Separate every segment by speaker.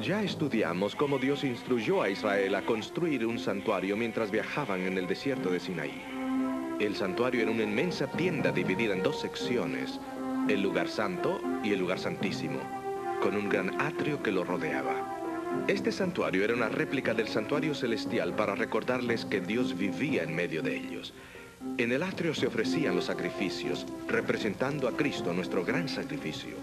Speaker 1: Ya estudiamos cómo Dios instruyó a Israel a construir un santuario mientras viajaban en el desierto de Sinaí. El santuario era una inmensa tienda dividida en dos secciones, el lugar santo y el lugar santísimo, con un gran atrio que lo rodeaba. Este santuario era una réplica del santuario celestial para recordarles que Dios vivía en medio de ellos. En el atrio se ofrecían los sacrificios, representando a Cristo, nuestro gran sacrificio.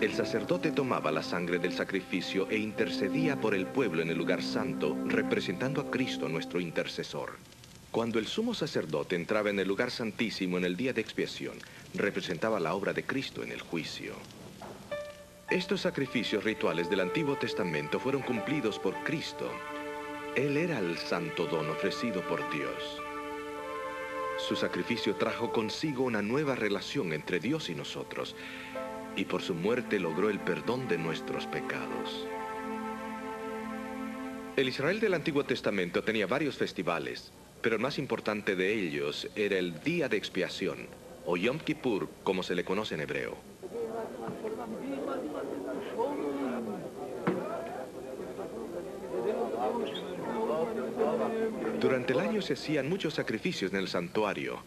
Speaker 1: El sacerdote tomaba la sangre del sacrificio e intercedía por el pueblo en el lugar santo, representando a Cristo, nuestro intercesor. Cuando el sumo sacerdote entraba en el lugar santísimo en el día de expiación, representaba la obra de Cristo en el juicio. Estos sacrificios rituales del Antiguo Testamento fueron cumplidos por Cristo. Él era el santo don ofrecido por Dios. Su sacrificio trajo consigo una nueva relación entre Dios y nosotros, y por su muerte logró el perdón de nuestros pecados. El Israel del Antiguo Testamento tenía varios festivales, pero el más importante de ellos era el Día de Expiación, o Yom Kippur, como se le conoce en hebreo. Durante el año se hacían muchos sacrificios en el santuario.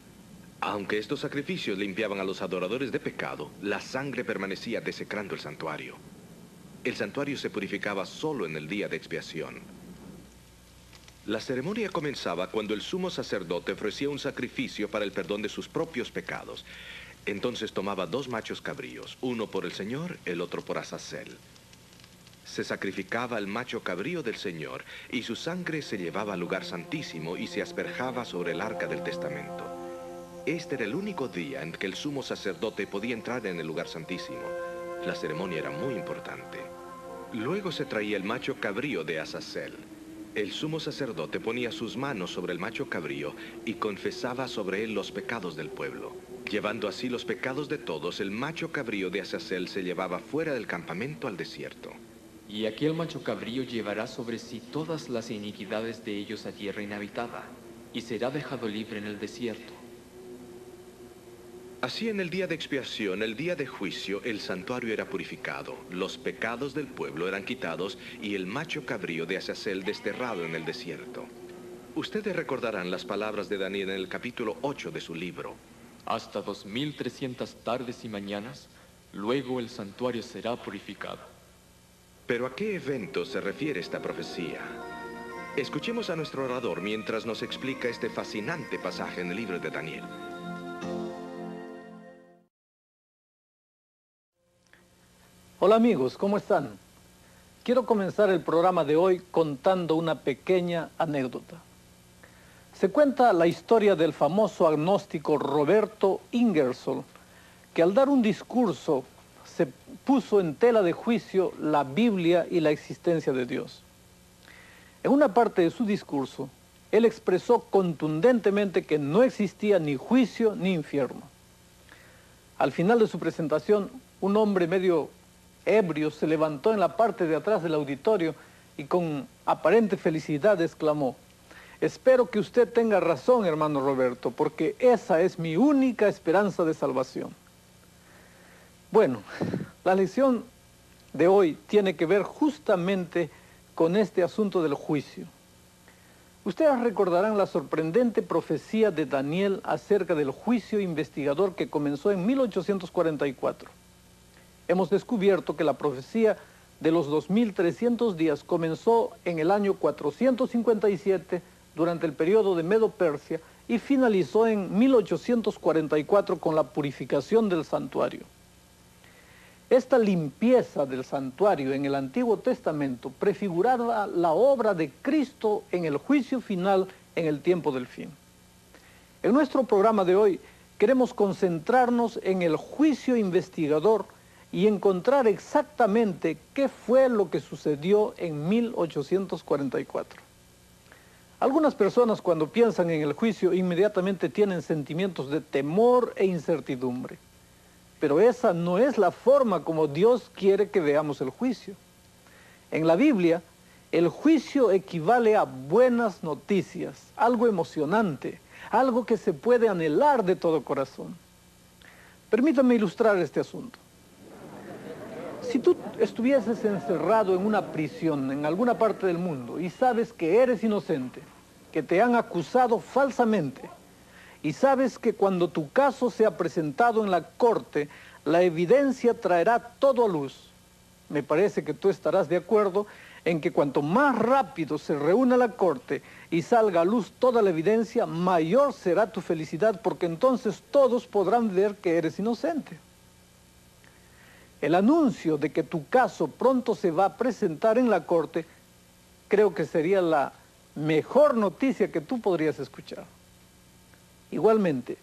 Speaker 1: Aunque estos sacrificios limpiaban a los adoradores de pecado, la sangre permanecía desecrando el santuario. El santuario se purificaba solo en el día de expiación. La ceremonia comenzaba cuando el sumo sacerdote ofrecía un sacrificio para el perdón de sus propios pecados. Entonces tomaba 2 machos cabríos, uno por el Señor, el otro por Azazel. Se sacrificaba el macho cabrío del Señor y su sangre se llevaba al lugar santísimo y se asperjaba sobre el arca del testamento. Este era el único día en que el sumo sacerdote podía entrar en el lugar santísimo. La ceremonia era muy importante. Luego se traía el macho cabrío de Azazel. El sumo sacerdote ponía sus manos sobre el macho cabrío y confesaba sobre él los pecados del pueblo. Llevando así los pecados de todos, el macho cabrío de Azazel se llevaba fuera del campamento al desierto.
Speaker 2: Y aquel macho cabrío llevará sobre sí todas las iniquidades de ellos a tierra inhabitada, y será dejado libre en el desierto.
Speaker 1: Así en el día de expiación, el día de juicio, el santuario era purificado, los pecados del pueblo eran quitados y el macho cabrío de Azazel desterrado en el desierto. Ustedes recordarán las palabras de Daniel en el capítulo 8 de su libro.
Speaker 2: Hasta 2300 tardes y mañanas, luego el santuario será purificado.
Speaker 1: ¿Pero a qué evento se refiere esta profecía? Escuchemos a nuestro orador mientras nos explica este fascinante pasaje en el libro de Daniel.
Speaker 3: Hola amigos, ¿cómo están? Quiero comenzar el programa de hoy contando una pequeña anécdota. Se cuenta la historia del famoso agnóstico Roberto Ingersoll, que al dar un discurso se puso en tela de juicio la Biblia y la existencia de Dios. En una parte de su discurso, él expresó contundentemente que no existía ni juicio ni infierno. Al final de su presentación, un hombre medio ebrio se levantó en la parte de atrás del auditorio y con aparente felicidad exclamó: «Espero que usted tenga razón, hermano Roberto, porque esa es mi única esperanza de salvación». Bueno, la lección de hoy tiene que ver justamente con este asunto del juicio. Ustedes recordarán la sorprendente profecía de Daniel acerca del juicio investigador que comenzó en 1844. Hemos descubierto que la profecía de los 2300 días comenzó en el año 457 durante el periodo de Medo-Persia y finalizó en 1844 con la purificación del santuario. Esta limpieza del santuario en el Antiguo Testamento prefiguraba la obra de Cristo en el juicio final en el tiempo del fin. En nuestro programa de hoy queremos concentrarnos en el juicio investigador y encontrar exactamente qué fue lo que sucedió en 1844. Algunas personas cuando piensan en el juicio inmediatamente tienen sentimientos de temor e incertidumbre. Pero esa no es la forma como Dios quiere que veamos el juicio. En la Biblia, el juicio equivale a buenas noticias, algo emocionante, algo que se puede anhelar de todo corazón. Permítanme ilustrar este asunto. Si tú estuvieses encerrado en una prisión en alguna parte del mundo y sabes que eres inocente, que te han acusado falsamente, y sabes que cuando tu caso sea presentado en la corte, la evidencia traerá todo a luz, me parece que tú estarás de acuerdo en que cuanto más rápido se reúna la corte y salga a luz toda la evidencia, mayor será tu felicidad, porque entonces todos podrán ver que eres inocente. El anuncio de que tu caso pronto se va a presentar en la corte, creo que sería la mejor noticia que tú podrías escuchar. Igualmente,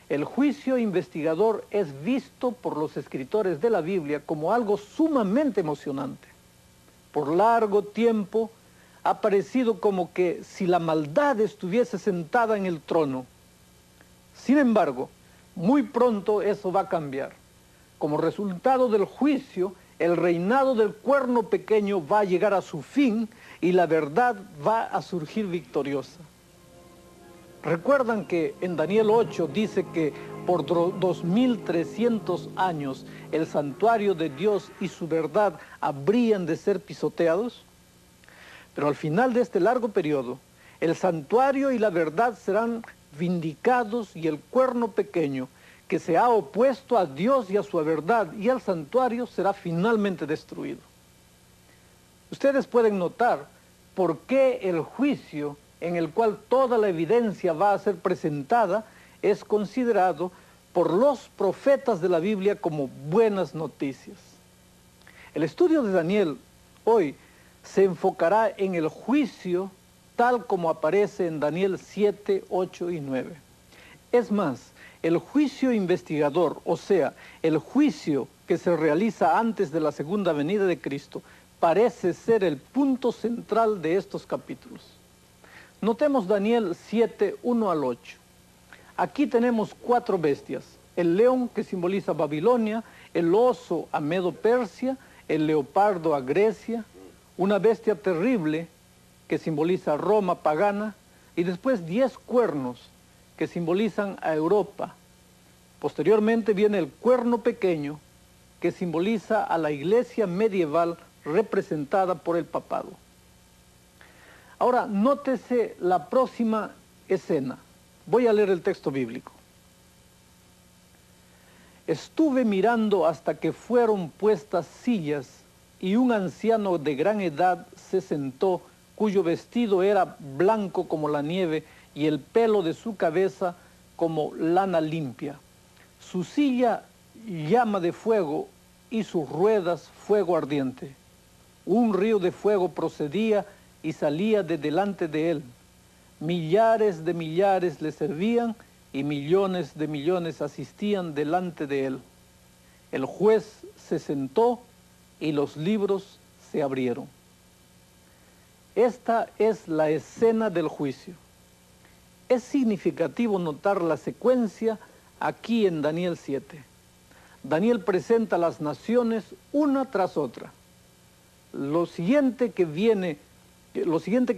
Speaker 3: el juicio investigador es visto por los escritores de la Biblia como algo sumamente emocionante. Por largo tiempo ha parecido como que si la maldad estuviese sentada en el trono. Sin embargo, muy pronto eso va a cambiar. Como resultado del juicio, el reinado del cuerno pequeño va a llegar a su fin y la verdad va a surgir victoriosa. Recuerdan que en Daniel 8 dice que por 2300 años el santuario de Dios y su verdad habrían de ser pisoteados. Pero al final de este largo periodo, el santuario y la verdad serán vindicados y el cuerno pequeño, que se ha opuesto a Dios y a su verdad y al santuario, será finalmente destruido. Ustedes pueden notar por qué el juicio en el cual toda la evidencia va a ser presentada es considerado por los profetas de la Biblia como buenas noticias. El estudio de Daniel hoy se enfocará en el juicio tal como aparece en Daniel 7, 8 y 9. Es más, el juicio investigador, o sea, el juicio que se realiza antes de la segunda venida de Cristo, parece ser el punto central de estos capítulos. Notemos Daniel 7, 1 al 8. Aquí tenemos 4 bestias: el león, que simboliza Babilonia; el oso a Medo-Persia; el leopardo a Grecia; una bestia terrible que simboliza Roma pagana; y después 10 cuernos que simbolizan a Europa. Posteriormente viene el cuerno pequeño, que simboliza a la iglesia medieval representada por el papado. Ahora, nótese la próxima escena. Voy a leer el texto bíblico. Estuve mirando hasta que fueron puestas sillas, y un anciano de gran edad se sentó, cuyo vestido era blanco como la nieve, y el pelo de su cabeza como lana limpia. Su silla llama de fuego, y sus ruedas fuego ardiente. Un río de fuego procedía y salía de delante de él. Millares de millares le servían, y millones de millones asistían delante de él. El juez se sentó y los libros se abrieron. Esta es la escena del juicio. Es significativo notar la secuencia aquí en Daniel 7. Daniel presenta a las naciones una tras otra. Lo siguiente que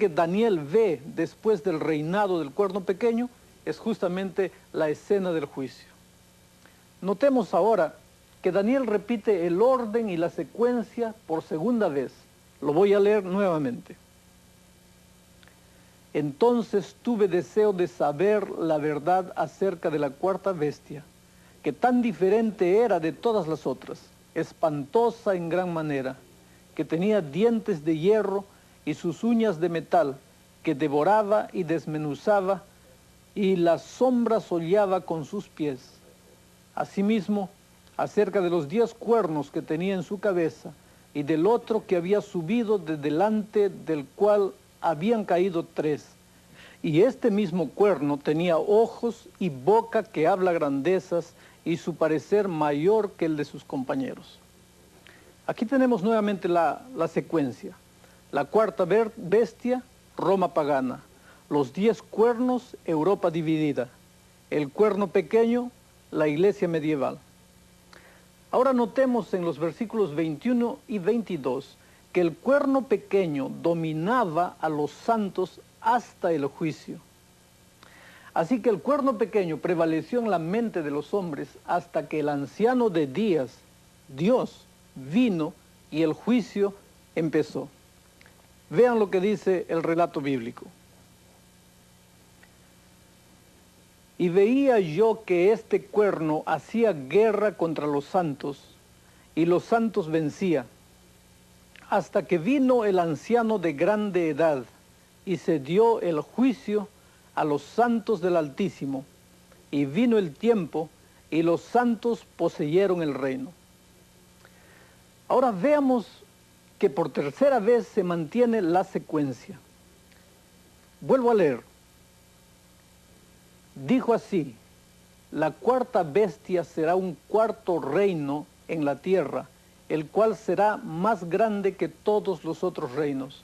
Speaker 3: Daniel ve después del reinado del cuerno pequeño es justamente la escena del juicio. Notemos ahora que Daniel repite el orden y la secuencia por segunda vez. Lo voy a leer nuevamente. Entonces tuve deseo de saber la verdad acerca de la cuarta bestia, que tan diferente era de todas las otras, espantosa en gran manera, que tenía dientes de hierro y sus uñas de metal, que devoraba y desmenuzaba, y las sombras hollaba con sus pies. Asimismo, acerca de los 10 cuernos que tenía en su cabeza, y del otro que había subido de delante del cual habían caído 3. Y este mismo cuerno tenía ojos y boca que habla grandezas, y su parecer mayor que el de sus compañeros. Aquí tenemos nuevamente la secuencia. La cuarta bestia, Roma pagana. Los 10 cuernos, Europa dividida. El cuerno pequeño, la iglesia medieval. Ahora notemos en los versículos 21 y 22 que el cuerno pequeño dominaba a los santos hasta el juicio. Así que el cuerno pequeño prevaleció en la mente de los hombres hasta que el anciano de días, Dios, vino y el juicio empezó. Vean lo que dice el relato bíblico. Y veía yo que este cuerno hacía guerra contra los santos, y los santos vencía, hasta que vino el anciano de grande edad, y se dio el juicio a los santos del Altísimo, y vino el tiempo, y los santos poseyeron el reino. Ahora veamos que por tercera vez se mantiene la secuencia. Vuelvo a leer. Dijo así: la cuarta bestia será un cuarto reino en la tierra, el cual será más grande que todos los otros reinos,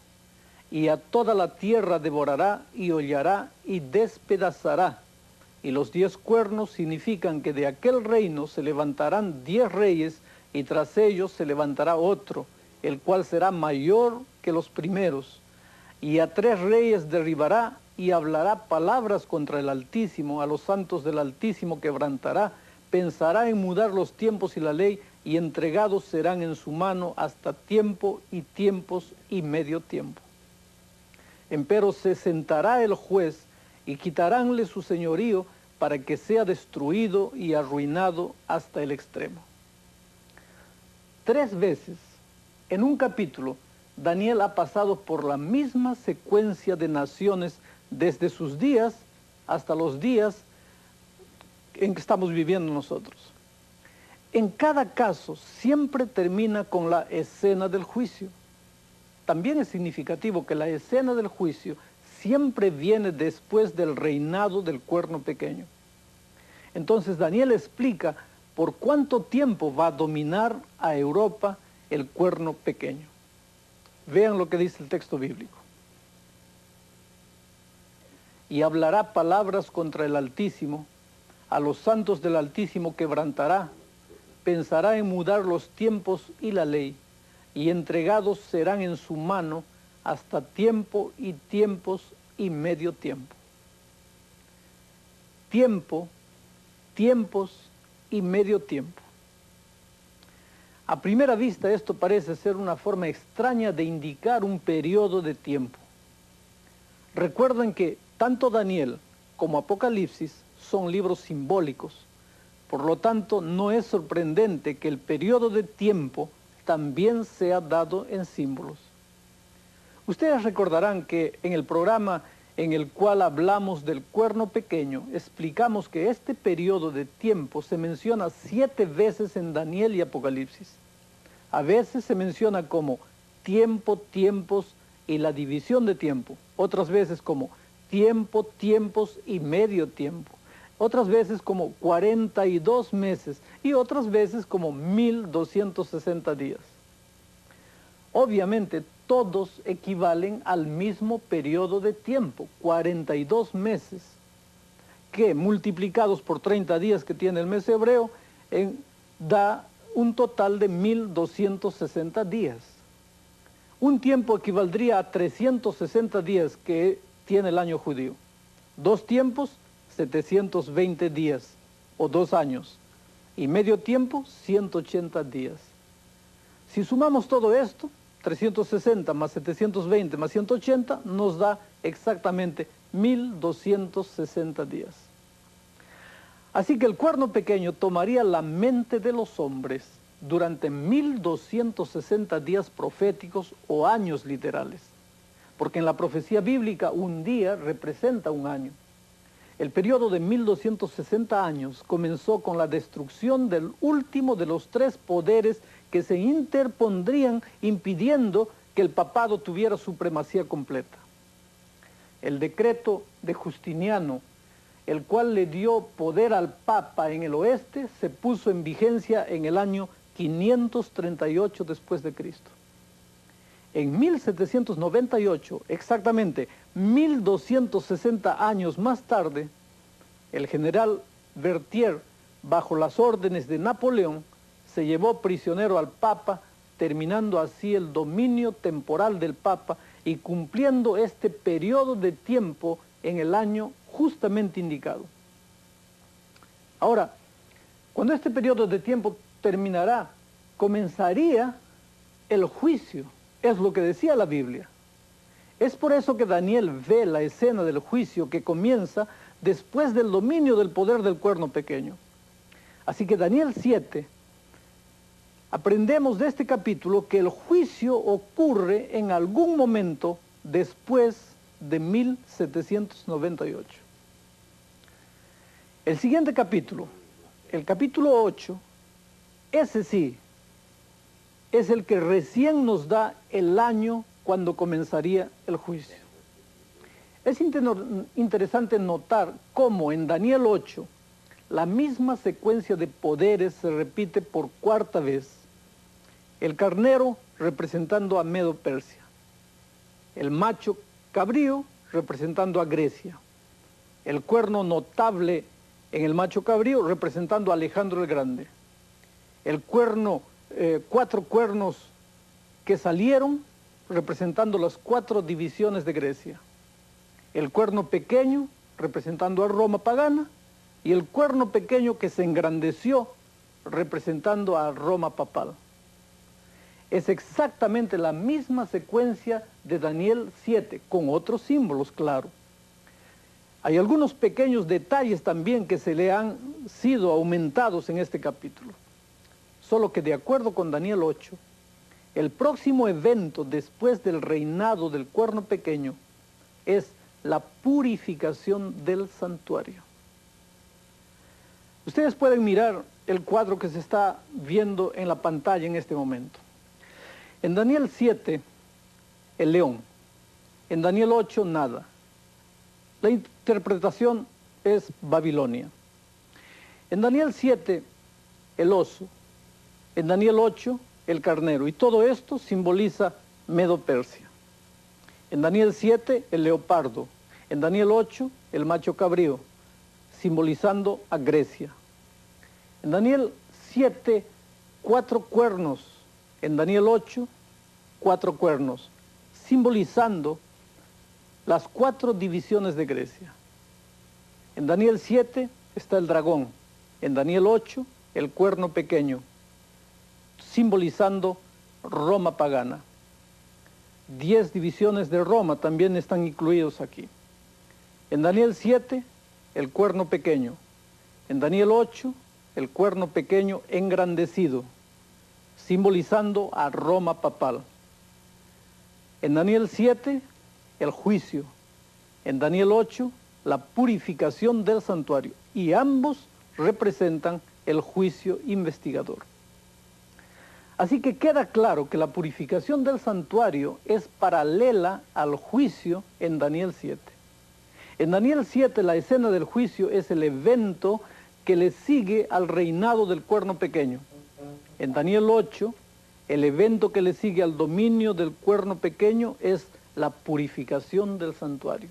Speaker 3: y a toda la tierra devorará y hollará y despedazará. Y los 10 cuernos significan que de aquel reino se levantarán 10 reyes, y tras ellos se levantará otro, el cual será mayor que los primeros. Y a 3 reyes derribará y hablará palabras contra el Altísimo, a los santos del Altísimo quebrantará, pensará en mudar los tiempos y la ley, y entregados serán en su mano hasta tiempo y tiempos y medio tiempo. Empero se sentará el juez y quitaránle su señorío para que sea destruido y arruinado hasta el extremo. 3 veces en un capítulo Daniel ha pasado por la misma secuencia de naciones desde sus días hasta los días en que estamos viviendo nosotros. En cada caso siempre termina con la escena del juicio. También es significativo que la escena del juicio siempre viene después del reinado del cuerno pequeño. Entonces Daniel explica por cuánto tiempo va a dominar a Europa el cuerno pequeño. Vean lo que dice el texto bíblico. Y hablará palabras contra el Altísimo, a los santos del Altísimo quebrantará, pensará en mudar los tiempos y la ley, y entregados serán en su mano hasta tiempo y tiempos y medio tiempo. Tiempo, tiempos y medio tiempo. A primera vista esto parece ser una forma extraña de indicar un periodo de tiempo. Recuerden que tanto Daniel como Apocalipsis son libros simbólicos. Por lo tanto, no es sorprendente que el periodo de tiempo también sea dado en símbolos. Ustedes recordarán que en el programa en el cual hablamos del cuerno pequeño, explicamos que este periodo de tiempo se menciona 7 veces en Daniel y Apocalipsis. A veces se menciona como tiempo, tiempos y la división de tiempo. Otras veces como tiempo, tiempos y medio tiempo. Otras veces como 42 meses y otras veces como 1260 días. Obviamente todos equivalen al mismo periodo de tiempo, 42 meses, que multiplicados por 30 días que tiene el mes hebreo, da un total de 1260 días. Un tiempo equivaldría a 360 días que tiene el año judío. 2 tiempos, 720 días o 2 años. Y medio tiempo, 180 días. Si sumamos todo esto, 360 más 720 más 180 nos da exactamente 1260 días. Así que el cuerno pequeño tomaría la mente de los hombres durante 1260 días proféticos o años literales, porque en la profecía bíblica un día representa un año. El periodo de 1260 años comenzó con la destrucción del último de los 3 poderes que se interpondrían impidiendo que el papado tuviera supremacía completa. El decreto de Justiniano, el cual le dio poder al Papa en el oeste, se puso en vigencia en el año 538 después de Cristo. En 1798, exactamente 1260 años más tarde, el general Berthier, bajo las órdenes de Napoleón, se llevó prisionero al Papa, terminando así el dominio temporal del Papa y cumpliendo este periodo de tiempo en el año justamente indicado. Ahora, cuando este periodo de tiempo terminará, comenzaría el juicio, es lo que decía la Biblia. Es por eso que Daniel ve la escena del juicio que comienza después del dominio del poder del cuerno pequeño. Así que Daniel 7, aprendemos de este capítulo que el juicio ocurre en algún momento después de 1798. El siguiente capítulo, el capítulo 8, ese sí, es el que recién nos da el año cuando comenzaría el juicio. Es interesante notar cómo en Daniel 8 la misma secuencia de poderes se repite por cuarta vez. El carnero representando a Medo-Persia, el macho cabrío representando a Grecia, el cuerno notable en el macho cabrío representando a Alejandro el Grande, el cuerno, 4 cuernos que salieron representando las 4 divisiones de Grecia, el cuerno pequeño representando a Roma pagana y el cuerno pequeño que se engrandeció representando a Roma papal. Es exactamente la misma secuencia de Daniel 7, con otros símbolos, claro. Hay algunos pequeños detalles también que se le han sido aumentados en este capítulo. Solo que de acuerdo con Daniel 8, el próximo evento después del reinado del cuerno pequeño es la purificación del santuario. Ustedes pueden mirar el cuadro que se está viendo en la pantalla en este momento. En Daniel 7, el león. En Daniel 8, nada. La interpretación es Babilonia. En Daniel 7, el oso. En Daniel 8, el carnero. Y todo esto simboliza Medo-Persia. En Daniel 7, el leopardo. En Daniel 8, el macho cabrío, simbolizando a Grecia. En Daniel 7, 4 cuernos. En Daniel 8, 4 cuernos, simbolizando las 4 divisiones de Grecia. En Daniel 7 está el dragón. En Daniel 8, el cuerno pequeño, simbolizando Roma pagana. 10 divisiones de Roma también están incluidos aquí. En Daniel 7, el cuerno pequeño. En Daniel 8, el cuerno pequeño engrandecido, simbolizando a Roma papal. En Daniel 7, el juicio. En Daniel 8, la purificación del santuario. Y ambos representan el juicio investigador. Así que queda claro que la purificación del santuario es paralela al juicio en Daniel 7. En Daniel 7 la escena del juicio es el evento que le sigue al reinado del cuerno pequeño. En Daniel 8, el evento que le sigue al dominio del cuerno pequeño es la purificación del santuario.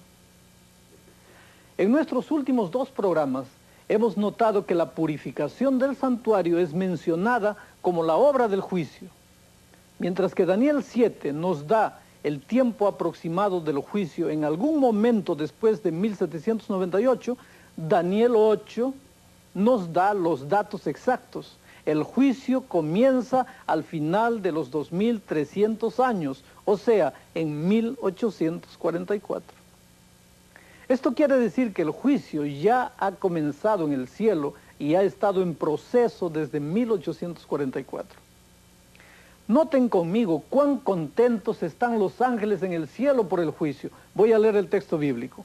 Speaker 3: En nuestros últimos 2 programas hemos notado que la purificación del santuario es mencionada como la obra del juicio, mientras que Daniel 7 nos da el tiempo aproximado del juicio en algún momento después de 1798, Daniel 8 nos da los datos exactos. El juicio comienza al final de los 2300 años, o sea, en 1844. Esto quiere decir que el juicio ya ha comenzado en el cielo y ha estado en proceso desde 1844. Noten conmigo cuán contentos están los ángeles en el cielo por el juicio. Voy a leer el texto bíblico.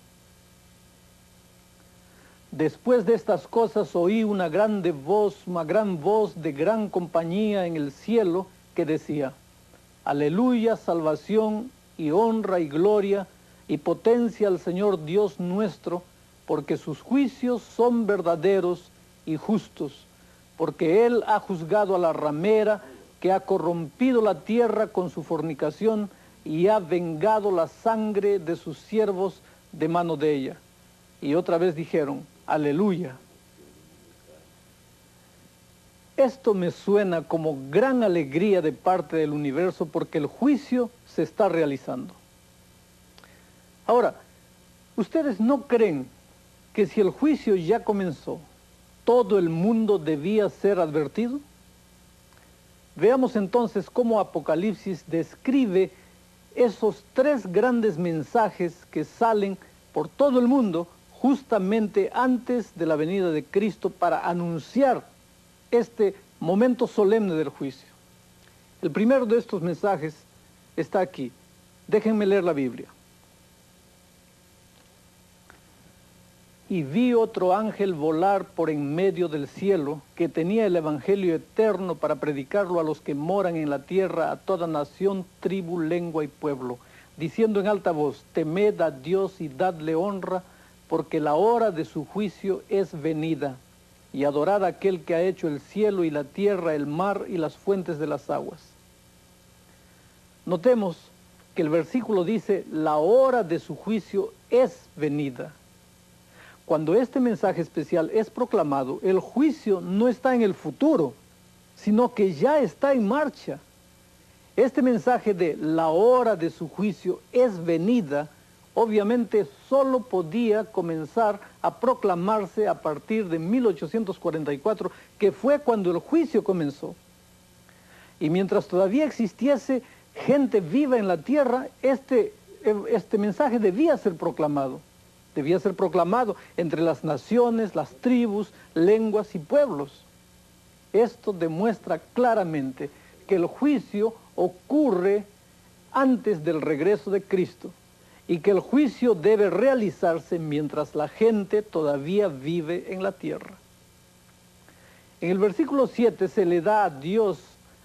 Speaker 3: Después de estas cosas oí una gran voz de gran compañía en el cielo que decía: Aleluya, salvación y honra y gloria y potencia al Señor Dios nuestro, porque sus juicios son verdaderos y justos, porque Él ha juzgado a la ramera que ha corrompido la tierra con su fornicación y ha vengado la sangre de sus siervos de mano de ella. Y otra vez dijeron: Aleluya. Esto me suena como gran alegría de parte del universo porque el juicio se está realizando. Ahora, ¿ustedes no creen que si el juicio ya comenzó, todo el mundo debía ser advertido? Veamos entonces cómo Apocalipsis describe esos tres grandes mensajes que salen por todo el mundo justamente antes de la venida de Cristo para anunciar este momento solemne del juicio. El primero de estos mensajes está aquí. Déjenme leer la Biblia. Y vi otro ángel volar por en medio del cielo, que tenía el evangelio eterno para predicarlo a los que moran en la tierra, a toda nación, tribu, lengua y pueblo, diciendo en alta voz: temed a Dios y dadle honra, porque la hora de su juicio es venida, y adorad a aquel que ha hecho el cielo y la tierra, el mar y las fuentes de las aguas. Notemos que el versículo dice: la hora de su juicio es venida. Cuando este mensaje especial es proclamado, el juicio no está en el futuro, sino que ya está en marcha. Este mensaje de la hora de su juicio es venida, obviamente solo podía comenzar a proclamarse a partir de 1844, que fue cuando el juicio comenzó. Y mientras todavía existiese gente viva en la tierra, este mensaje debía ser proclamado. Debía ser proclamado entre las naciones, las tribus, lenguas y pueblos. Esto demuestra claramente que el juicio ocurre antes del regreso de Cristo y que el juicio debe realizarse mientras la gente todavía vive en la tierra. En el versículo 7 se le da a Dios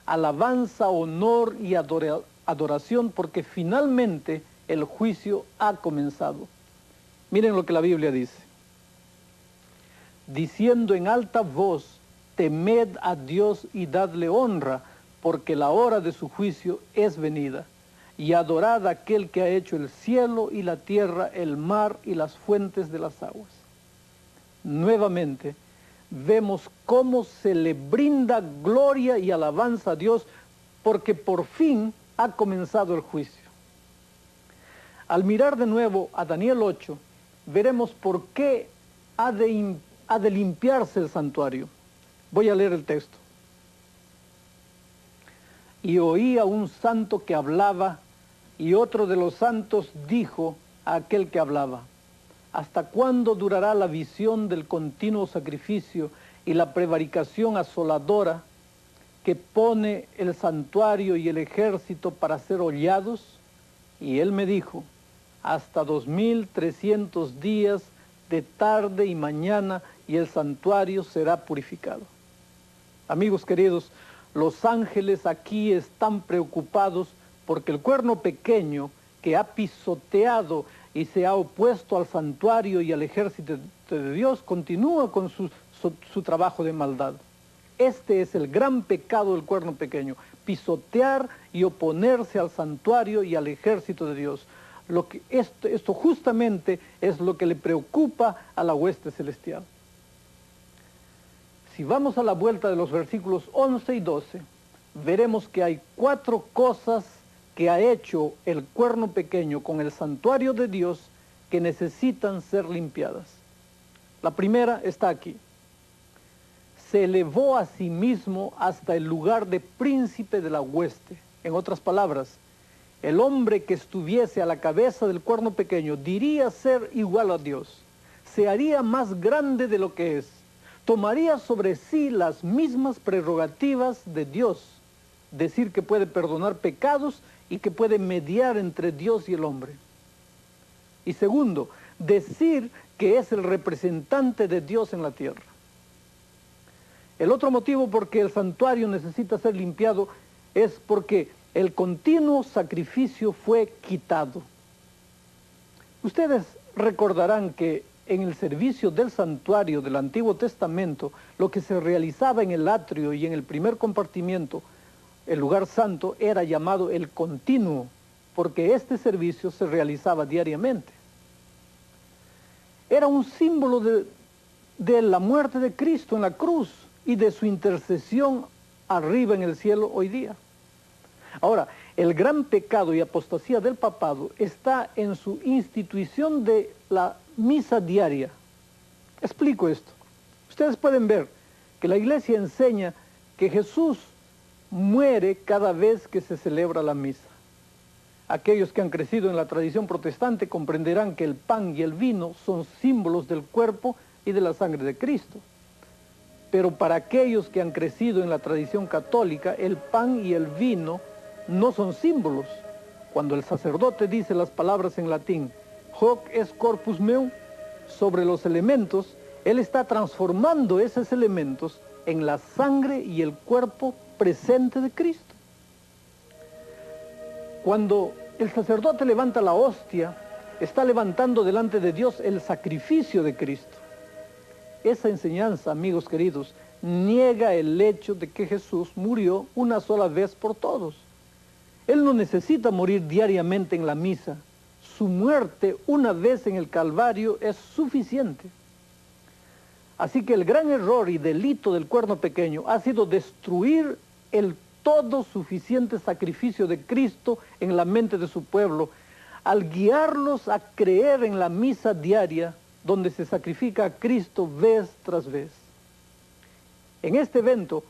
Speaker 3: alabanza, honor y adoración porque finalmente el juicio ha comenzado. Miren lo que la Biblia dice: diciendo en alta voz, temed a Dios y dadle honra, porque la hora de su juicio es venida, y adorad a aquel que ha hecho el cielo y la tierra, el mar y las fuentes de las aguas. Nuevamente, vemos cómo se le brinda gloria y alabanza a Dios, porque por fin ha comenzado el juicio. Al mirar de nuevo a Daniel 8, veremos por qué ha de limpiarse el santuario. Voy a leer el texto. Y oí a un santo que hablaba, y otro de los santos dijo a aquel que hablaba: ¿hasta cuándo durará la visión del continuo sacrificio y la prevaricación asoladora que pone el santuario y el ejército para ser hollados? Y él me dijo: hasta 2300 días de tarde y mañana, y el santuario será purificado. Amigos queridos, los ángeles aquí están preocupados porque el cuerno pequeño que ha pisoteado y se ha opuesto al santuario y al ejército de Dios continúa con su trabajo de maldad. Este es el gran pecado del cuerno pequeño: pisotear y oponerse al santuario y al ejército de Dios. Esto justamente es lo que le preocupa a la hueste celestial. Si vamos a la vuelta de los versículos 11 y 12, veremos que hay 4 cosas que ha hecho el cuerno pequeño con el santuario de Dios que necesitan ser limpiadas. La primera está aquí: se elevó a sí mismo hasta el lugar de príncipe de la hueste. En otras palabras, el hombre que estuviese a la cabeza del cuerno pequeño diría ser igual a Dios, se haría más grande de lo que es, tomaría sobre sí las mismas prerrogativas de Dios, decir que puede perdonar pecados y que puede mediar entre Dios y el hombre. Y segundo, decir que es el representante de Dios en la tierra. El otro motivo por que el santuario necesita ser limpiado es porque el continuo sacrificio fue quitado. Ustedes recordarán que en el servicio del santuario del Antiguo Testamento, lo que se realizaba en el atrio y en el primer compartimiento, el lugar santo, era llamado el continuo, porque este servicio se realizaba diariamente. Era un símbolo de la muerte de Cristo en la cruz y de su intercesión arriba en el cielo hoy día. Ahora, el gran pecado y apostasía del papado está en su institución de la misa diaria. Explico esto. Ustedes pueden ver que la iglesia enseña que Jesús muere cada vez que se celebra la misa. Aquellos que han crecido en la tradición protestante comprenderán que el pan y el vino son símbolos del cuerpo y de la sangre de Cristo. Pero para aquellos que han crecido en la tradición católica, el pan y el vino no son símbolos. Cuando el sacerdote dice las palabras en latín, hoc est corpus meum, sobre los elementos, él está transformando esos elementos en la sangre y el cuerpo presente de Cristo. Cuando el sacerdote levanta la hostia, está levantando delante de Dios el sacrificio de Cristo. Esa enseñanza, amigos queridos, niega el hecho de que Jesús murió una sola vez por todos. Él no necesita morir diariamente en la misa. Su muerte una vez en el Calvario es suficiente. Así que el gran error y delito del Cuerno Pequeño ha sido destruir el todo suficiente sacrificio de Cristo en la mente de su pueblo, al guiarlos a creer en la misa diaria, donde se sacrifica a Cristo vez tras vez. En este evento,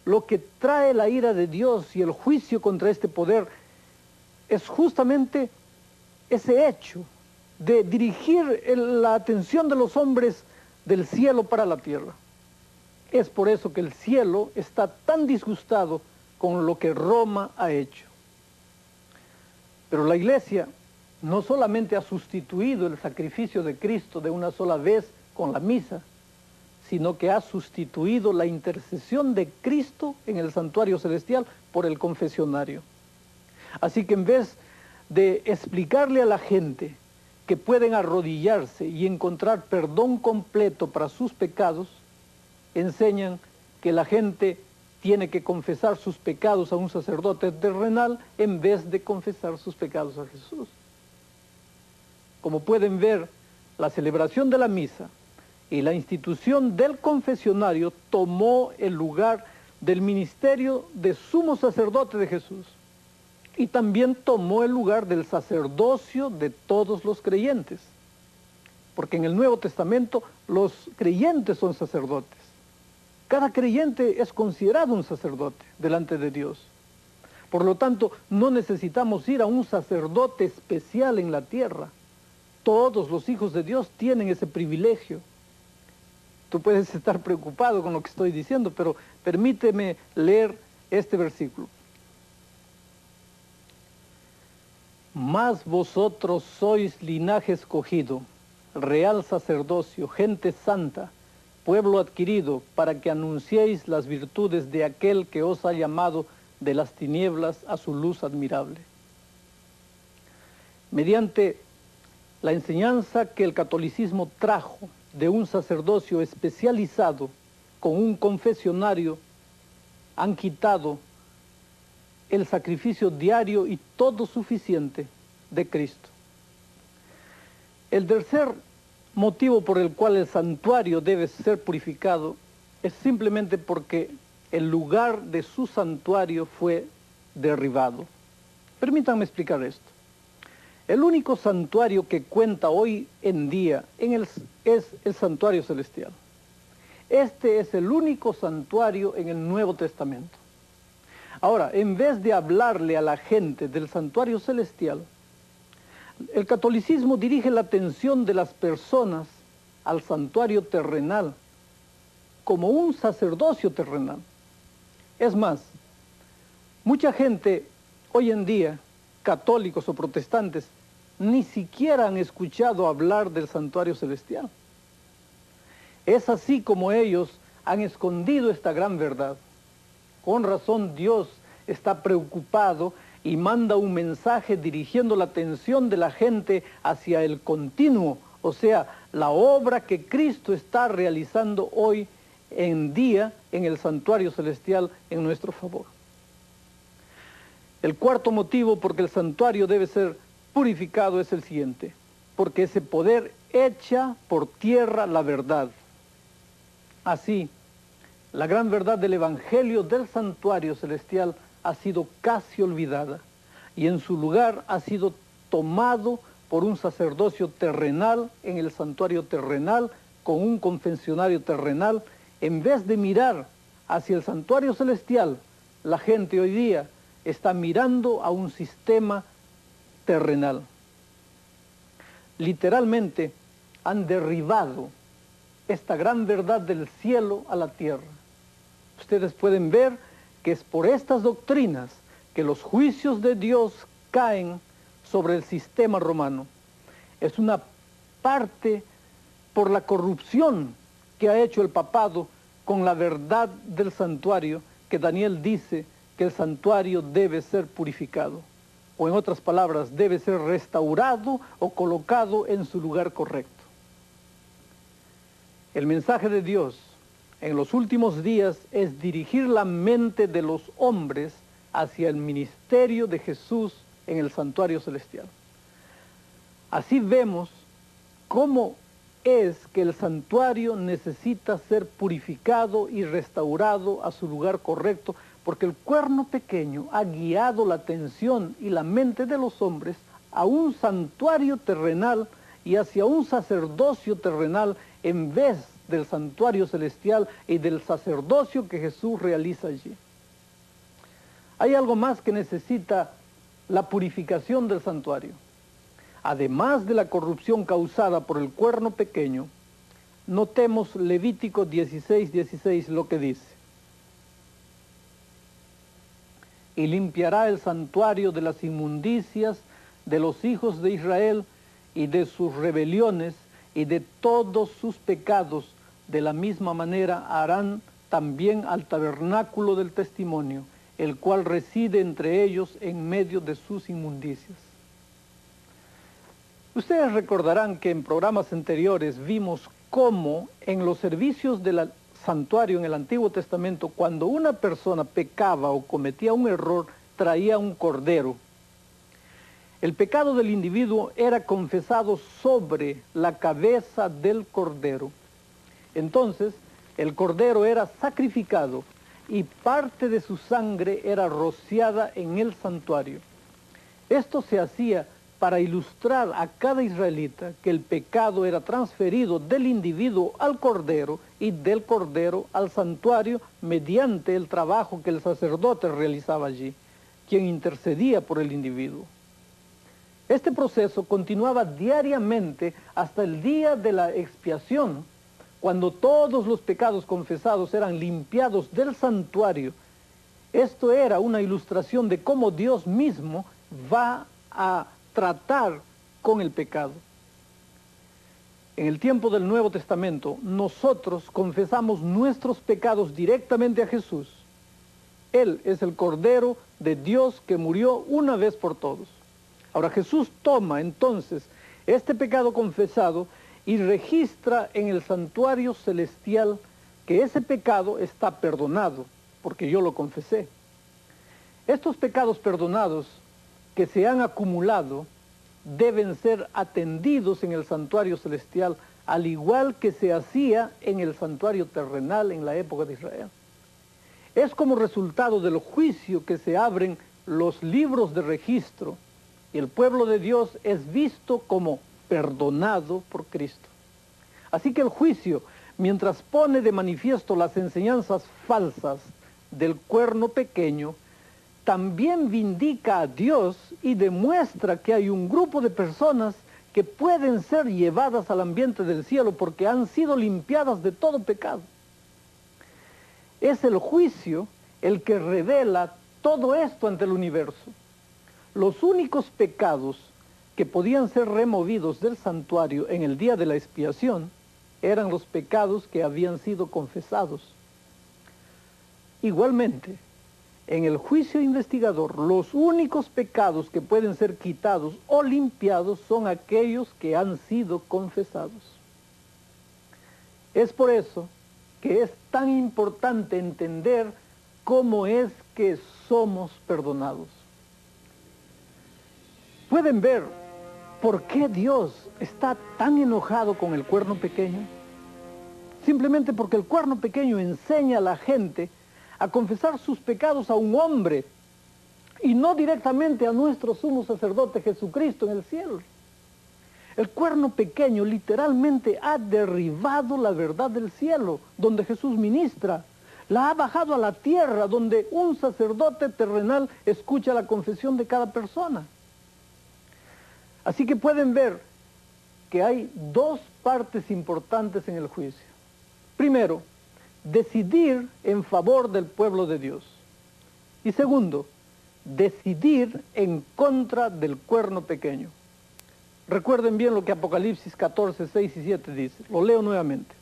Speaker 3: lo que trae la ira de Dios y el juicio contra este poder es justamente ese hecho de dirigir la atención de los hombres del cielo para la tierra. Es por eso que el cielo está tan disgustado con lo que Roma ha hecho. Pero la Iglesia no solamente ha sustituido el sacrificio de Cristo de una sola vez con la misa, sino que ha sustituido la intercesión de Cristo en el santuario celestial por el confesionario. Así que en vez de explicarle a la gente que pueden arrodillarse y encontrar perdón completo para sus pecados, enseñan que la gente tiene que confesar sus pecados a un sacerdote terrenal en vez de confesar sus pecados a Jesús. Como pueden ver, la celebración de la misa y la institución del confesionario tomó el lugar del ministerio de sumo sacerdote de Jesús y también tomó el lugar del sacerdocio de todos los creyentes, porque en el Nuevo Testamento los creyentes son sacerdotes. Cada creyente es considerado un sacerdote delante de Dios. Por lo tanto, no necesitamos ir a un sacerdote especial en la tierra. Todos los hijos de Dios tienen ese privilegio. Tú puedes estar preocupado con lo que estoy diciendo, pero permíteme leer este versículo. Mas vosotros sois linaje escogido, real sacerdocio, gente santa, pueblo adquirido, para que anunciéis las virtudes de aquel que os ha llamado de las tinieblas a su luz admirable. Mediante la enseñanza que el catolicismo trajo de un sacerdocio especializado con un confesionario, han quitado el sacrificio diario y todo suficiente de Cristo. El tercer motivo por el cual el santuario debe ser purificado es simplemente porque el lugar de su santuario fue derribado. Permítanme explicar esto. El único santuario que cuenta hoy en día es el santuario celestial. Este es el único santuario en el Nuevo Testamento. Ahora, en vez de hablarle a la gente del santuario celestial, el catolicismo dirige la atención de las personas al santuario terrenal como un sacerdocio terrenal. Es más, mucha gente hoy en día, católicos o protestantes, ni siquiera han escuchado hablar del santuario celestial. Es así como ellos han escondido esta gran verdad. Con razón Dios está preocupado y manda un mensaje dirigiendo la atención de la gente hacia el continuo, o sea, la obra que Cristo está realizando hoy en día en el santuario celestial en nuestro favor. El cuarto motivo por que el santuario debe ser purificado es el siguiente: porque ese poder echa por tierra la verdad. Así, la gran verdad del Evangelio del santuario celestial ha sido casi olvidada y en su lugar ha sido tomado por un sacerdocio terrenal en el santuario terrenal con un confesionario terrenal, en vez de mirar hacia el santuario celestial, la gente hoy día está mirando a un sistema terrenal. Literalmente han derribado esta gran verdad del cielo a la tierra. Ustedes pueden ver que es por estas doctrinas que los juicios de Dios caen sobre el sistema romano. Es una parte por la corrupción que ha hecho el papado con la verdad del santuario, que Daniel dice que el santuario debe ser purificado, o en otras palabras, debe ser restaurado o colocado en su lugar correcto. El mensaje de Dios en los últimos días es dirigir la mente de los hombres hacia el ministerio de Jesús en el santuario celestial. Así vemos cómo es que el santuario necesita ser purificado y restaurado a su lugar correcto, porque el cuerno pequeño ha guiado la atención y la mente de los hombres a un santuario terrenal y hacia un sacerdocio terrenal en vez del santuario celestial y del sacerdocio que Jesús realiza allí. Hay algo más que necesita la purificación del santuario. Además de la corrupción causada por el cuerno pequeño, notemos Levítico 16:16 lo que dice. Y limpiará el santuario de las inmundicias de los hijos de Israel y de sus rebeliones y de todos sus pecados. De la misma manera harán también al tabernáculo del testimonio, el cual reside entre ellos en medio de sus inmundicias. Ustedes recordarán que en programas anteriores vimos cómo en los servicios del santuario en el Antiguo Testamento, cuando una persona pecaba o cometía un error, traía un cordero. El pecado del individuo era confesado sobre la cabeza del cordero. Entonces, el cordero era sacrificado y parte de su sangre era rociada en el santuario. Esto se hacía para ilustrar a cada israelita que el pecado era transferido del individuo al cordero y del cordero al santuario mediante el trabajo que el sacerdote realizaba allí, quien intercedía por el individuo. Este proceso continuaba diariamente hasta el día de la expiación, cuando todos los pecados confesados eran limpiados del santuario. Esto era una ilustración de cómo Dios mismo va a tratar con el pecado. En el tiempo del Nuevo Testamento, nosotros confesamos nuestros pecados directamente a Jesús. Él es el Cordero de Dios que murió una vez por todos. Ahora Jesús toma entonces este pecado confesado y registra en el santuario celestial que ese pecado está perdonado, porque yo lo confesé. Estos pecados perdonados que se han acumulado deben ser atendidos en el santuario celestial, al igual que se hacía en el santuario terrenal en la época de Israel. Es como resultado del juicio que se abren los libros de registro y el pueblo de Dios es visto como perdonado por Cristo. Así que el juicio, mientras pone de manifiesto las enseñanzas falsas del cuerno pequeño, también vindica a Dios y demuestra que hay un grupo de personas que pueden ser llevadas al ambiente del cielo porque han sido limpiadas de todo pecado. Es el juicio el que revela todo esto ante el universo. Los únicos pecados que podían ser removidos del santuario en el día de la expiación eran los pecados que habían sido confesados. Igualmente, en el juicio investigador, los únicos pecados que pueden ser quitados o limpiados son aquellos que han sido confesados. Es por eso que es tan importante entender cómo es que somos perdonados. ¿Pueden ver por qué Dios está tan enojado con el cuerno pequeño? Simplemente porque el cuerno pequeño enseña a la gente a confesar sus pecados a un hombre y no directamente a nuestro sumo sacerdote Jesucristo en el cielo. El cuerno pequeño literalmente ha derribado la verdad del cielo, donde Jesús ministra. la ha bajado a la tierra, donde un sacerdote terrenal escucha la confesión de cada persona. Así que pueden ver que hay dos partes importantes en el juicio. Primero, decidir en favor del pueblo de Dios. Y segundo, decidir en contra del cuerno pequeño. Recuerden bien lo que Apocalipsis 14, 6 y 7 dice. Lo leo nuevamente.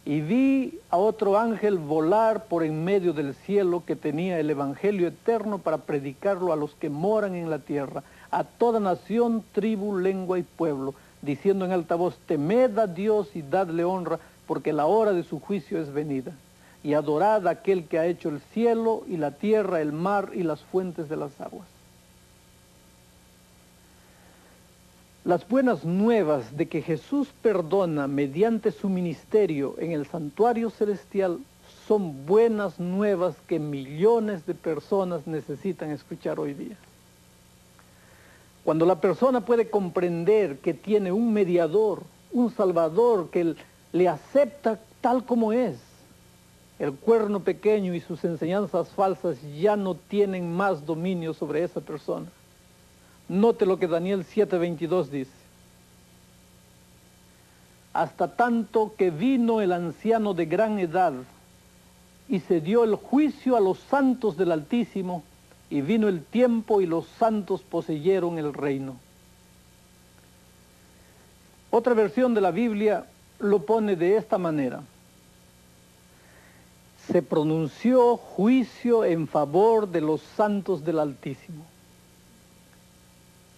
Speaker 3: Y vi a otro ángel volar por en medio del cielo, que tenía el evangelio eterno para predicarlo a los que moran en la tierra, a toda nación, tribu, lengua y pueblo, diciendo en alta voz: temed a Dios y dadle honra, porque la hora de su juicio es venida. Y adorad a aquel que ha hecho el cielo y la tierra, el mar y las fuentes de las aguas. Las buenas nuevas de que Jesús perdona mediante su ministerio en el santuario celestial son buenas nuevas que millones de personas necesitan escuchar hoy día. Cuando la persona puede comprender que tiene un mediador, un salvador que le acepta tal como es, el cuerno pequeño y sus enseñanzas falsas ya no tienen más dominio sobre esa persona. Note lo que Daniel 7:22 dice. Hasta tanto que vino el anciano de gran edad y se dio el juicio a los santos del Altísimo, y vino el tiempo y los santos poseyeron el reino. Otra versión de la Biblia lo pone de esta manera. Se pronunció juicio en favor de los santos del Altísimo.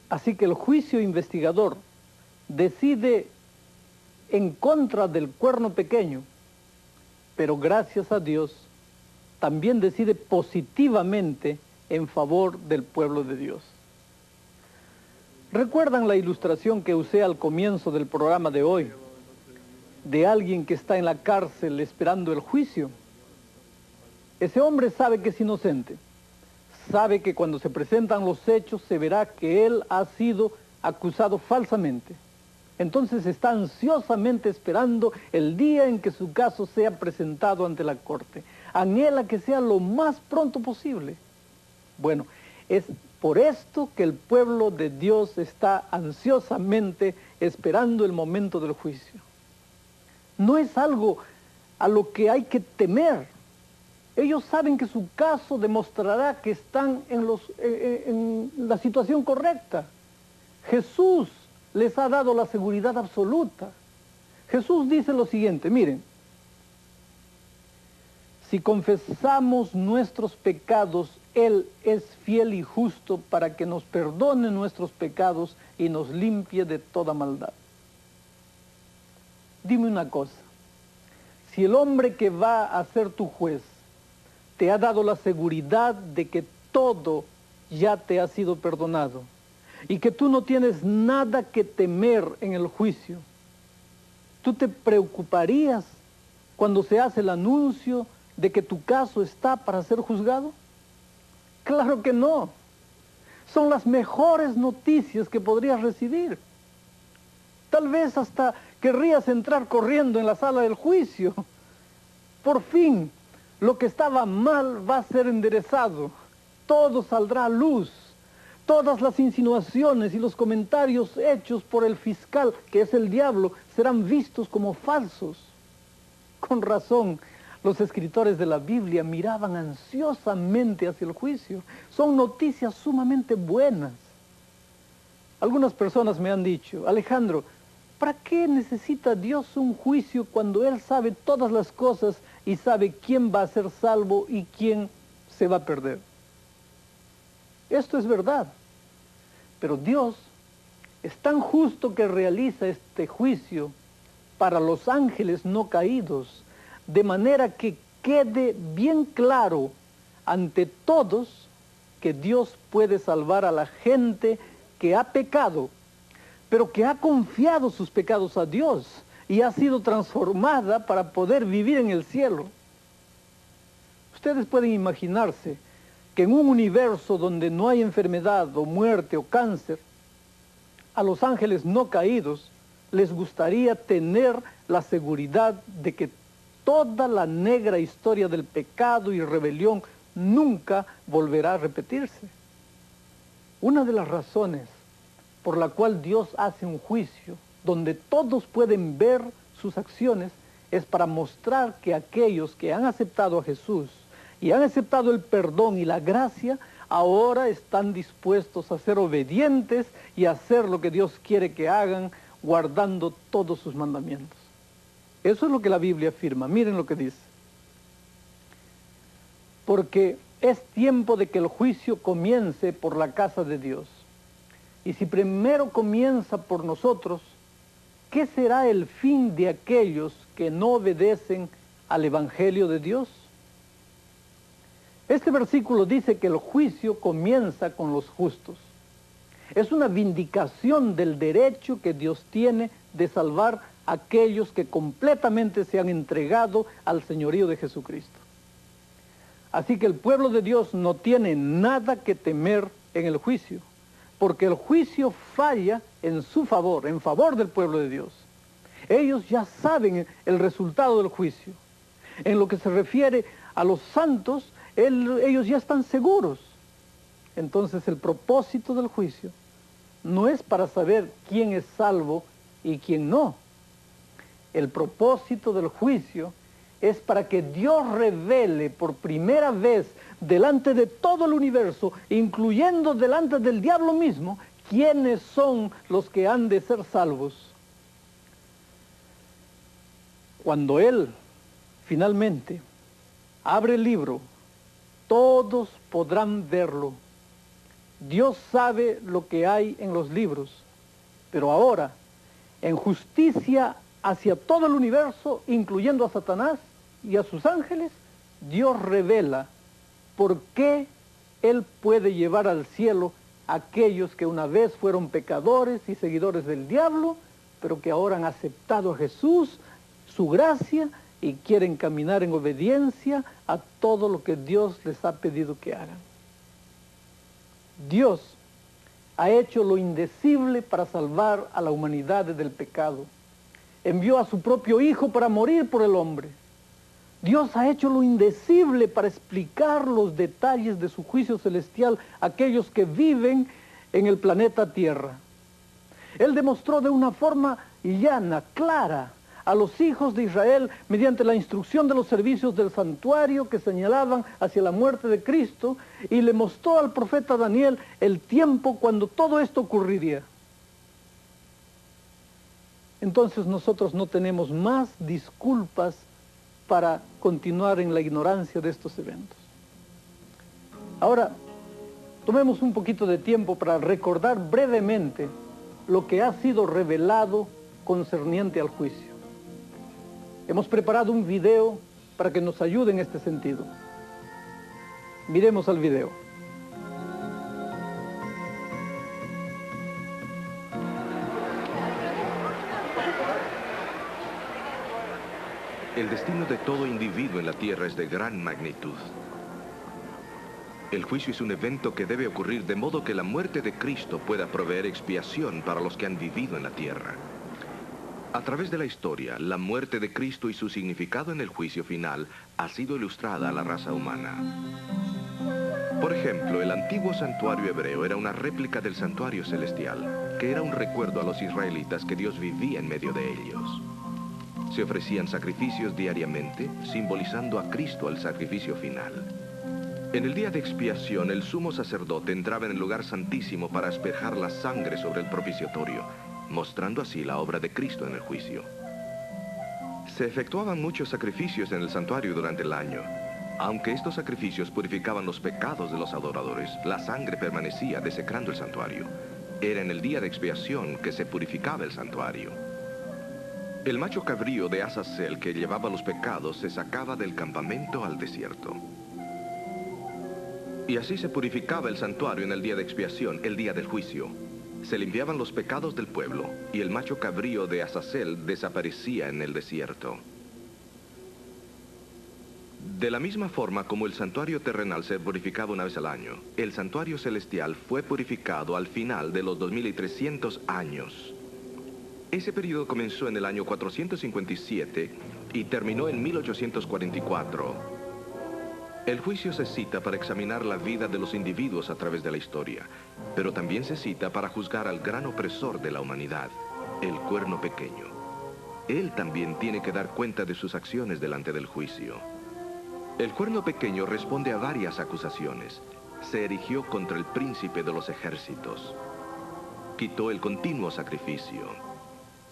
Speaker 3: Así que el juicio investigador decide en contra del cuerno pequeño, pero gracias a Dios también decide positivamente en favor del pueblo de Dios. ¿Recuerdan la ilustración que usé al comienzo del programa de hoy, de alguien que está en la cárcel esperando el juicio? Ese hombre sabe que es inocente. Sabe que cuando se presentan los hechos se verá que él ha sido acusado falsamente. Entonces está ansiosamente esperando el día en que su caso sea presentado ante la corte. Anhela que sea lo más pronto posible. Bueno, es por esto que el pueblo de Dios está ansiosamente esperando el momento del juicio. No es algo a lo que hay que temer. Ellos saben que su caso demostrará que están en la situación correcta. Jesús les ha dado la seguridad absoluta. Jesús dice lo siguiente, miren: si confesamos nuestros pecados, Él es fiel y justo para que nos perdone nuestros pecados y nos limpie de toda maldad. Dime una cosa, si el hombre que va a ser tu juez te ha dado la seguridad de que todo ya te ha sido perdonado y que tú no tienes nada que temer en el juicio, ¿tú te preocuparías cuando se hace el anuncio de que tu caso está para ser juzgado? Claro que no. Son las mejores noticias que podrías recibir. Tal vez hasta querrías entrar corriendo en la sala del juicio. Por fin, lo que estaba mal va a ser enderezado. Todo saldrá a luz. Todas las insinuaciones y los comentarios hechos por el fiscal, que es el diablo, serán vistos como falsos. Con razón, los escritores de la Biblia miraban ansiosamente hacia el juicio. Son noticias sumamente buenas. Algunas personas me han dicho: Alejandro, ¿para qué necesita Dios un juicio cuando Él sabe todas las cosas y sabe quién va a ser salvo y quién se va a perder? Esto es verdad. Pero Dios es tan justo que realiza este juicio para los ángeles no caídos, de manera que quede bien claro ante todos que Dios puede salvar a la gente que ha pecado, pero que ha confiado sus pecados a Dios y ha sido transformada para poder vivir en el cielo. Ustedes pueden imaginarse que en un universo donde no hay enfermedad o muerte o cáncer, a los ángeles no caídos les gustaría tener la seguridad de que toda la negra historia del pecado y rebelión nunca volverá a repetirse. Una de las razones por la cual Dios hace un juicio donde todos pueden ver sus acciones es para mostrar que aquellos que han aceptado a Jesús y han aceptado el perdón y la gracia, ahora están dispuestos a ser obedientes y a hacer lo que Dios quiere que hagan, guardando todos sus mandamientos. Eso es lo que la Biblia afirma. Miren lo que dice. Porque es tiempo de que el juicio comience por la casa de Dios. Y si primero comienza por nosotros, ¿qué será el fin de aquellos que no obedecen al Evangelio de Dios? Este versículo dice que el juicio comienza con los justos. Es una vindicación del derecho que Dios tiene de salvar a aquellos que completamente se han entregado al señorío de Jesucristo. Así que el pueblo de Dios no tiene nada que temer en el juicio, porque el juicio falla en su favor, en favor del pueblo de Dios. Ellos ya saben el resultado del juicio. En lo que se refiere a los santos, ellos ya están seguros. Entonces el propósito del juicio no es para saber quién es salvo y quién no. El propósito del juicio es para que Dios revele por primera vez delante de todo el universo, incluyendo delante del diablo mismo, quiénes son los que han de ser salvos. Cuando Él finalmente abre el libro, todos podrán verlo. Dios sabe lo que hay en los libros, pero ahora, en justicia hacia todo el universo, incluyendo a Satanás y a sus ángeles, Dios revela por qué Él puede llevar al cielo a aquellos que una vez fueron pecadores y seguidores del diablo, pero que ahora han aceptado a Jesús, su gracia, y quieren caminar en obediencia a todo lo que Dios les ha pedido que hagan. Dios ha hecho lo indecible para salvar a la humanidad del pecado. Envió a su propio Hijo para morir por el hombre. Dios ha hecho lo indecible para explicar los detalles de su juicio celestial a aquellos que viven en el planeta Tierra. Él demostró de una forma llana, clara, a los hijos de Israel mediante la instrucción de los servicios del santuario que señalaban hacia la muerte de Cristo, y le mostró al profeta Daniel el tiempo cuando todo esto ocurriría. Entonces nosotros no tenemos más disculpas para continuar en la ignorancia de estos eventos. Ahora, tomemos un poquito de tiempo para recordar brevemente lo que ha sido revelado concerniente al juicio. Hemos preparado un video para que nos ayude en este sentido. Miremos al video.
Speaker 1: El destino de todo individuo en la tierra es de gran magnitud. El juicio es un evento que debe ocurrir de modo que la muerte de Cristo pueda proveer expiación para los que han vivido en la tierra. A través de la historia, la muerte de Cristo y su significado en el juicio final ha sido ilustrada a la raza humana. Por ejemplo, el antiguo santuario hebreo era una réplica del santuario celestial, que era un recuerdo a los israelitas que Dios vivía en medio de ellos. Se ofrecían sacrificios diariamente, simbolizando a Cristo al sacrificio final. En el día de expiación, el sumo sacerdote entraba en el lugar santísimo para asperjar la sangre sobre el propiciatorio, mostrando así la obra de Cristo en el juicio. Se efectuaban muchos sacrificios en el santuario durante el año. Aunque estos sacrificios purificaban los pecados de los adoradores, la sangre permanecía desecrando el santuario. Era en el día de expiación que se purificaba el santuario. El macho cabrío de Azazel que llevaba los pecados se sacaba del campamento al desierto. Y así se purificaba el santuario en el día de expiación, el día del juicio. Se limpiaban los pecados del pueblo, y el macho cabrío de Azazel desaparecía en el desierto. De la misma forma como el santuario terrenal se purificaba una vez al año, el santuario celestial fue purificado al final de los 2300 años. Ese periodo comenzó en el año 457 y terminó en 1844. El juicio se cita para examinar la vida de los individuos a través de la historia, pero también se cita para juzgar al gran opresor de la humanidad, el cuerno pequeño. Él también tiene que dar cuenta de sus acciones delante del juicio. El cuerno pequeño responde a varias acusaciones. Se erigió contra el príncipe de los ejércitos. Quitó el continuo sacrificio.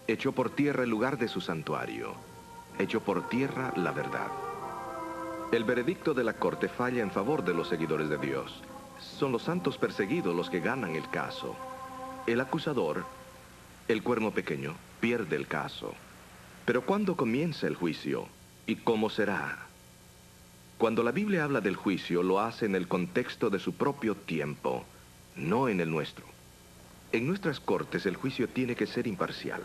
Speaker 1: Echó por tierra el lugar de su santuario. Echó por tierra la verdad. El veredicto de la corte falla en favor de los seguidores de Dios. Son los santos perseguidos los que ganan el caso. El acusador, el cuerno pequeño, pierde el caso. Pero ¿cuándo comienza el juicio? ¿Y cómo será? Cuando la Biblia habla del juicio, lo hace en el contexto de su propio tiempo, no en el nuestro. En nuestras cortes el juicio tiene que ser imparcial.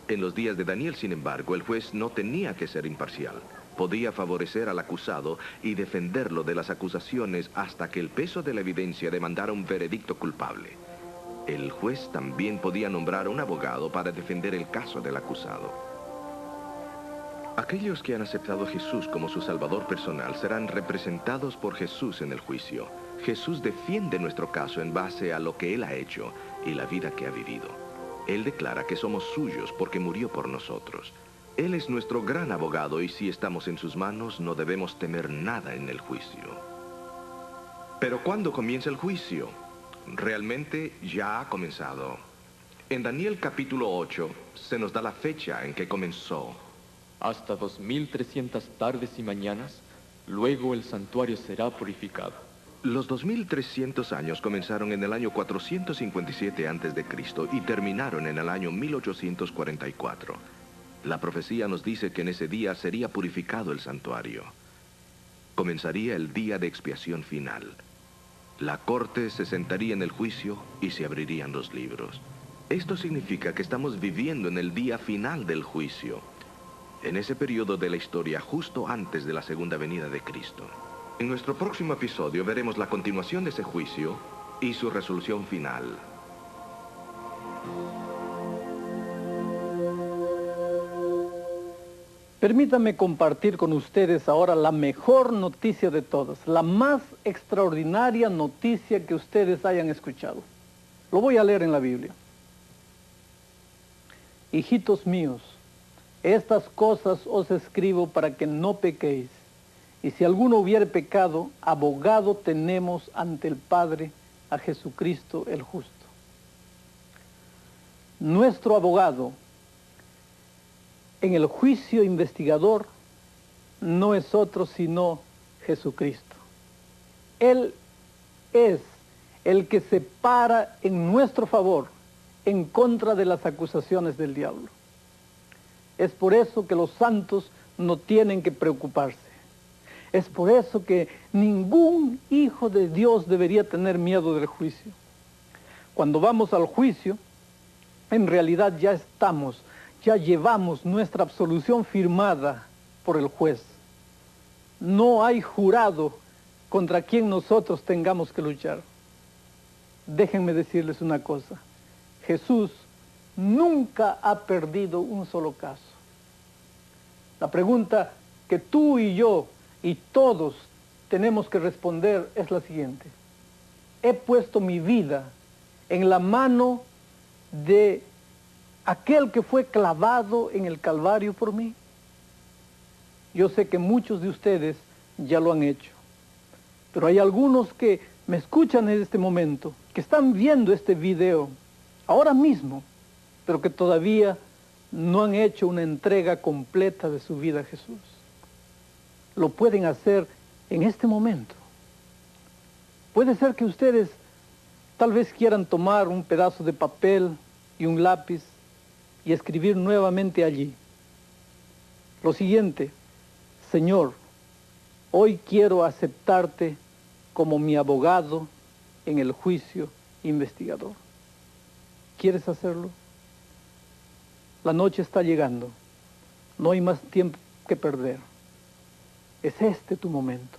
Speaker 1: En los días de Daniel, sin embargo, el juez no tenía que ser imparcial. Podía favorecer al acusado y defenderlo de las acusaciones hasta que el peso de la evidencia demandara un veredicto culpable. El juez también podía nombrar un abogado para defender el caso del acusado. Aquellos que han aceptado a Jesús como su Salvador personal serán representados por Jesús en el juicio. Jesús defiende nuestro caso en base a lo que Él ha hecho y la vida que ha vivido. Él declara que somos suyos porque murió por nosotros. Él es nuestro gran abogado y si estamos en sus manos no debemos temer nada en el juicio. Pero ¿cuándo comienza el juicio? Realmente ya ha comenzado. En Daniel capítulo 8 se nos da la fecha en que comenzó.
Speaker 2: Hasta 2300 tardes y mañanas, luego el santuario será purificado.
Speaker 1: Los 2300 años comenzaron en el año 457 a.C. y terminaron en el año 1844. La profecía nos dice que en ese día sería purificado el santuario. Comenzaría el día de expiación final. La corte se sentaría en el juicio y se abrirían los libros. Esto significa que estamos viviendo en el día final del juicio, en ese periodo de la historia justo antes de la segunda venida de Cristo. En nuestro próximo episodio veremos la continuación de ese juicio y su resolución final.
Speaker 3: Permítanme compartir con ustedes ahora la mejor noticia de todas, la más extraordinaria noticia que ustedes hayan escuchado. Lo voy a leer en la Biblia. Hijitos míos, estas cosas os escribo para que no pequéis. Y si alguno hubiere pecado, abogado tenemos ante el Padre, a Jesucristo el justo. Nuestro abogado en el juicio investigador no es otro sino Jesucristo. Él es el que se para en nuestro favor en contra de las acusaciones del diablo. Es por eso que los santos no tienen que preocuparse. Es por eso que ningún hijo de Dios debería tener miedo del juicio. Cuando vamos al juicio, en realidad ya llevamos nuestra absolución firmada por el juez. No hay jurado contra quien nosotros tengamos que luchar. Déjenme decirles una cosa. Jesús nunca ha perdido un solo caso. La pregunta que tú y yo y todos tenemos que responder es la siguiente. He puesto mi vida en la mano de aquel que fue clavado en el Calvario por mí. Yo sé que muchos de ustedes ya lo han hecho, pero hay algunos que me escuchan en este momento, que están viendo este video ahora mismo, pero que todavía no han hecho una entrega completa de su vida a Jesús. Lo pueden hacer en este momento. Puede ser que ustedes tal vez quieran tomar un pedazo de papel y un lápiz y escribir nuevamente allí lo siguiente: Señor, hoy quiero aceptarte como mi abogado en el juicio investigador. ¿Quieres hacerlo? La noche está llegando. No hay más tiempo que perder. Es este tu momento.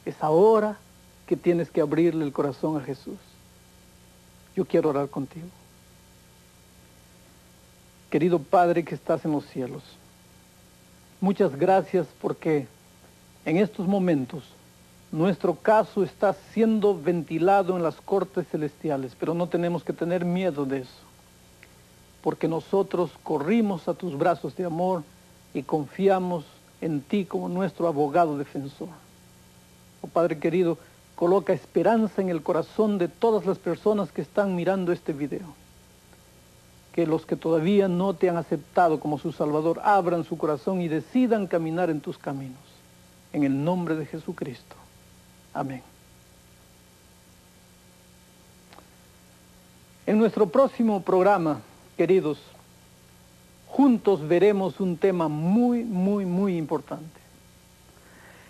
Speaker 3: Es ahora que tienes que abrirle el corazón a Jesús. Yo quiero orar contigo. Querido Padre que estás en los cielos, muchas gracias porque en estos momentos nuestro caso está siendo ventilado en las cortes celestiales, pero no tenemos que tener miedo de eso, porque nosotros corrimos a tus brazos de amor y confiamos en ti como nuestro abogado defensor. Oh Padre querido, coloca esperanza en el corazón de todas las personas que están mirando este video. Que los que todavía no te han aceptado como su Salvador abran su corazón y decidan caminar en tus caminos. En el nombre de Jesucristo. Amén. En nuestro próximo programa, queridos, juntos veremos un tema muy importante.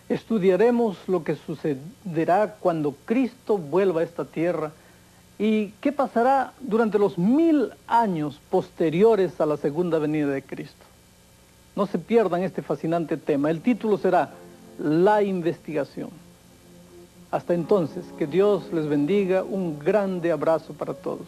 Speaker 3: Estudiaremos lo que sucederá cuando Cristo vuelva a esta tierra y qué pasará durante los 1000 años posteriores a la segunda venida de Cristo. No se pierdan este fascinante tema. El título será La Investigación. Hasta entonces, que Dios les bendiga. Un grande abrazo para todos.